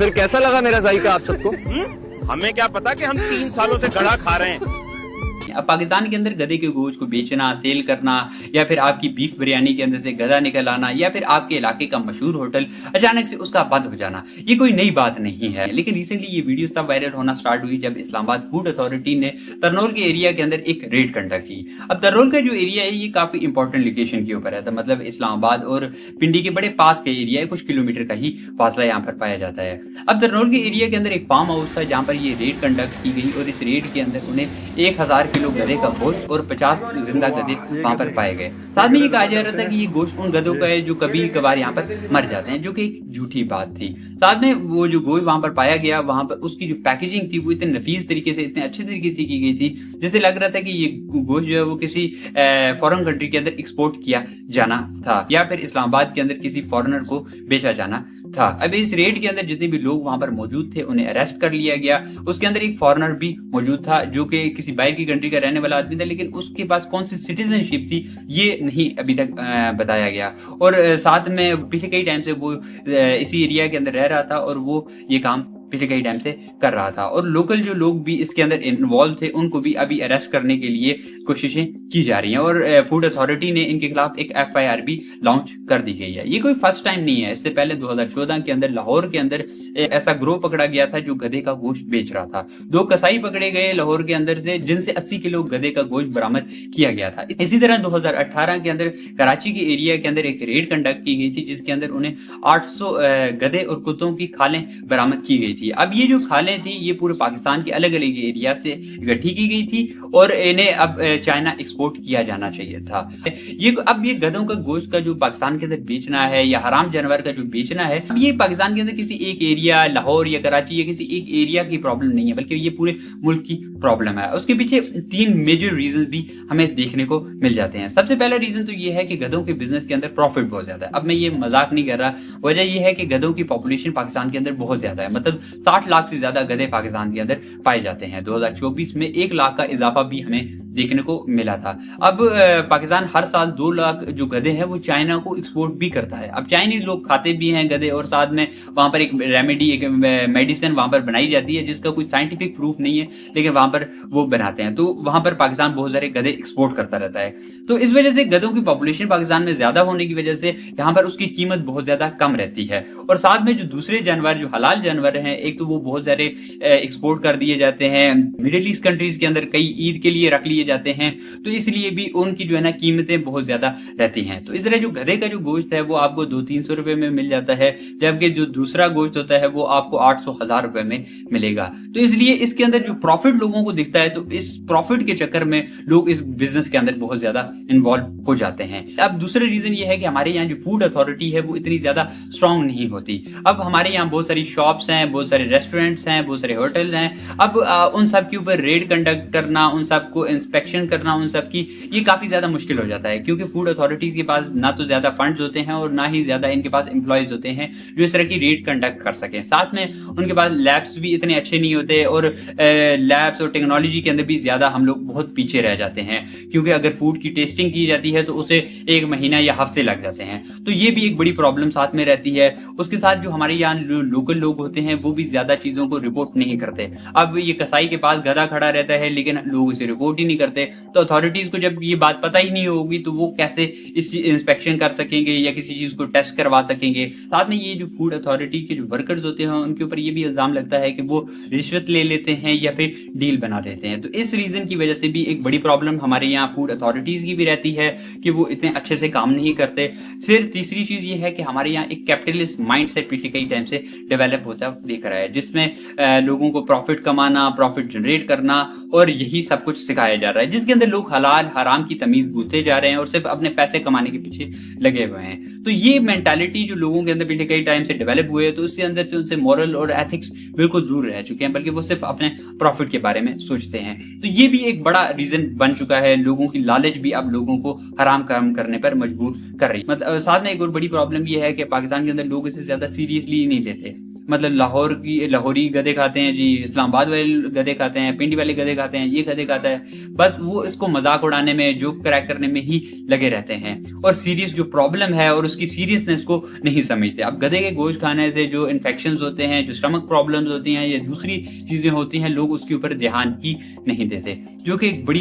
फिर कैसा लगा मेरा जायका आप सबको? हमें क्या पता कि हम 3 सालों से गड़ा खा रहे हैं। अब पाकिस्तान के अंदर गधे के गोश्त को बेचना, सेल करना, या फिर आपकी बीफ बिरयानी के अंदर से गधा निकल आना, या फिर आपके इलाके का मशहूर होटल अचानक से उसका बंद हो जाना, ये कोई नई बात नहीं है। लेकिन रिसेंटली ये वीडियो तब वायरल होना स्टार्ट हुई जब इस्लामाबाद फूड अथॉरिटी ने तरनौल के एरिया के अंदर एक रेड कंडक्ट की। अब तरनौल का जो एरिया है ये काफी इंपॉर्टेंट लोकेशन के ऊपर है, तो मतलब इस्लामाबाद और पिंडी के बड़े पास का एरिया है, कुछ किलोमीटर का ही फासला यहाँ पर पाया जाता है। अब तरनौल के एरिया के अंदर एक फार्म हाउस था जहाँ पर ये रेड कंडक्ट की गई, और इस रेड के अंदर उन्हें 1000 किलो गधे का गोश्त और 50 जिंदा गधे वहां पर पाए गए। साथ में ये कहा जा रहा था कि ये गोश्त उन गधों का है जो कभी कभार यहाँ पर मर जाते हैं, जो कि एक झूठी बात थी। साथ में वो जो गोश्त वहां पर पाया गया, वहां पर उसकी जो पैकेजिंग थी वो इतने नफीस तरीके से, इतने अच्छे तरीके से की गई थी, जैसे लग रहा था कि ये गोश्त जो है वो किसी फॉरेन कंट्री के अंदर एक्सपोर्ट किया जाना था, या फिर इस्लामाबाद के अंदर किसी फॉरेनर को बेचा जाना था। अब इस रेड के अंदर जितने भी लोग वहां पर मौजूद थे उन्हें अरेस्ट कर लिया गया। उसके अंदर एक फॉरेनर भी मौजूद था जो कि किसी बाहर की कंट्री का रहने वाला आदमी था, लेकिन उसके पास कौन सी सिटीजनशिप थी ये नहीं अभी तक बताया गया। और साथ में पिछले कई टाइम से वो इसी एरिया के अंदर रह रहा था और वो ये काम पिछले कई टाइम से कर रहा था, और लोकल जो लोग भी इसके अंदर इन्वॉल्व थे उनको भी अभी अरेस्ट करने के लिए कोशिशें की जा रही हैं, और फूड अथॉरिटी ने इनके खिलाफ एक FIR भी लॉन्च कर दी गई है। ये कोई फर्स्ट टाइम नहीं है, इससे पहले 2014 के अंदर लाहौर के अंदर ऐसा ग्रोह पकड़ा गया था जो गधे का गोश्त बेच रहा था। 2 कसाई पकड़े गए लाहौर के अंदर से जिनसे 80 किलो गधे का गोश्त बरामद किया गया था। इसी तरह 2018 के अंदर कराची के एरिया के अंदर एक रेड कंडक्ट की गई थी जिसके अंदर उन्हें 800 गधे और कुत्तों की खालें बरामद की गई थी। अब ये जो खालें थी ये पूरे पाकिस्तान के अलग अलग एरिया से इकट्ठी की गई थी और इन्हें अब चाइना एक्सपोर्ट किया जाना चाहिए था। ये गधों का गोश्त का जो पाकिस्तान के अंदर बेचना है या हराम जानवर का जो बेचना है, अब ये पाकिस्तान के अंदर किसी एक एरिया लाहौर या कराची या किसी एक एरिया की प्रॉब्लम नहीं है, बल्कि ये पूरे मुल्क की प्रॉब्लम है। उसके पीछे 3 मेजर रीजन भी हमें देखने को मिल जाते हैं। सबसे पहला रीजन तो ये है कि गधों के बिजनेस के अंदर प्रॉफिट बहुत ज्यादा है। अब मैं ये मजाक नहीं कर रहा, वजह यह है कि गधों की पॉपुलेशन पाकिस्तान के अंदर बहुत ज्यादा है, मतलब 60 लाख से ज्यादा गधे पाकिस्तान के अंदर पाए जाते हैं। 2024 में 1 लाख का इजाफा भी हमें देखने को मिला था। अब पाकिस्तान हर साल 2 लाख जो गधे हैं वो चाइना को एक्सपोर्ट भी करता है। अब चाइनीज लोग खाते भी हैं गधे, और साथ में वहां पर एक रेमेडी, एक मेडिसिन वहां पर बनाई जाती है जिसका कोई साइंटिफिक प्रूफ नहीं है, लेकिन वहां पर वो बनाते हैं। तो वहां पर पाकिस्तान बहुत सारे गधे एक्सपोर्ट करता रहता है। तो इस वजह से गधों की पॉपुलेशन पाकिस्तान में ज्यादा होने की वजह से यहाँ पर उसकी कीमत बहुत ज्यादा कम रहती है। और साथ में जो दूसरे जानवर, जो हलाल जानवर हैं, एक तो वो बहुत सारे एक्सपोर्ट कर दिए जाते हैं मिडिल ईस्ट कंट्रीज के अंदर, कई ईद के लिए रख लिए जाते हैं, तो इसलिए भी उनकी जो है ना कीमतें बहुत ज्यादा रहती हैं। तो इस तरह जो गधे का जो गोश्त है वो आपको 200-300 रुपए में मिल जाता है, जबकि जो दूसरा गोश्त होता है वो आपको 800-1000 रुपए में मिलेगा। तो इसलिए इसके अंदर जो प्रॉफिट लोगों को दिखता है, तो इस प्रॉफिट के चक्कर में लोग इस बिजनेस के अंदर बहुत ज्यादा इन्वॉल्व हो जाते हैं। अब दूसरा रीजन ये है कि हमारे यहाँ जो फूड अथॉरिटी है वो इतनी ज्यादा स्ट्रांग नहीं होती। अब हमारे यहाँ बहुत सारी शॉप्स हैं, बहुत सारे रेस्टोरेंट्स हैं, बहुत सारे होटल हैं। अब उन सब के ऊपर रेड कंडक्ट करना, उन सबको इंस्पेक्शन करना, उन सब की ये काफी ज्यादा मुश्किल हो जाता है, क्योंकि फूड अथॉरिटीज के पास ना तो ज्यादा फंड्स होते हैं और ना ही ज्यादा इनके पास एम्प्लॉयज होते हैं जो इस तरह की रेड कंडक्ट कर सकें। साथ में उनके पास लैब्स भी इतने अच्छे नहीं होते, और लैब्स और टेक्नोलॉजी के अंदर भी ज्यादा हम लोग बहुत पीछे रह जाते हैं, क्योंकि अगर फूड की टेस्टिंग की जाती है तो उसे 1 महीना या हफ्ते लग जाते हैं। तो ये भी एक बड़ी प्रॉब्लम साथ में रहती है। उसके साथ जो हमारे यहाँ लोकल लोग होते हैं वो भी ज्यादा चीजों को रिपोर्ट नहीं करते। अब ये कसाई के पास गधा खड़ा रहता है लेकिन लोग इसे रिपोर्ट ही नहीं करते, तो अथॉरिटीज को जब ये बात पता ही नहीं होगी तो वो कैसे इस इंस्पेक्शन कर सकेंगे या किसी चीज को टेस्ट करवा सकेंगे। साथ में ये जो फूड अथॉरिटी के जो वर्कर्स होते हैं उनके ऊपर ये भी इल्जाम लगता है कि वो रिश्वत ले लेते हैं या फिर डील बना लेते हैं। तो इस रीजन की वजह से भी एक बड़ी प्रॉब्लम हमारे यहाँ फूड अथॉरिटीज की भी रहती है कि वो इतने अच्छे से काम नहीं करते। फिर तीसरी चीज ये है कि हमारे यहाँ एक कैपिटलिस्ट माइंडसेट पिछले कई टाइम से डेवलप होता दिख रहा है, जिसमें लोगों को प्रॉफिट कमाना, प्रॉफिट जनरेट करना और यही सब कुछ सिखाया जा रहा है, जिसके अंदर लोग हलाल हराम की तमीज भूलते जा रहे हैं और सिर्फ अपने पैसे कमाने के पीछे लगे हुए हैं। तो ये मेंटालिटी जो लोगों के अंदर पिछले कई टाइम से डेवलप हुए है, तो उसके अंदर से उनसे मॉरल और एथिक्स बिल्कुल दूर रह चुके हैं, बल्कि वो सिर्फ अपने प्रॉफिट के बारे में सोचते हैं। तो ये भी एक बड़ा रीजन बन चुका है। लोगों की लालच भी अब लोगों को हराम काम करने पर मजबूर कर रही है। मतलब साथ में एक और बड़ी प्रॉब्लम ये है कि पाकिस्तान के अंदर लोग इसे ज्यादा सीरियसली नहीं लेते। مطلب لاہوری گدے کھاتے ہیں جی، اسلام آباد والے گدے کھاتے ہیں، پنڈی والے گدے کھاتے ہیں، یہ گدے کھاتا ہے، بس وہ اس کو مذاق اڑانے میں، جوک کریک کرنے میں ہی لگے رہتے ہیں اور سیریس جو پرابلم ہے اور اس کی سیریسنس کو نہیں سمجھتے. اب گدے کے گوشت کھانے سے جو انفیکشنز ہوتے ہیں، جو اسٹمک پرابلمز ہوتی ہیں یا دوسری چیزیں ہوتی ہیں، لوگ اس کے اوپر دھیان ہی نہیں دیتے، جو کہ ایک بڑی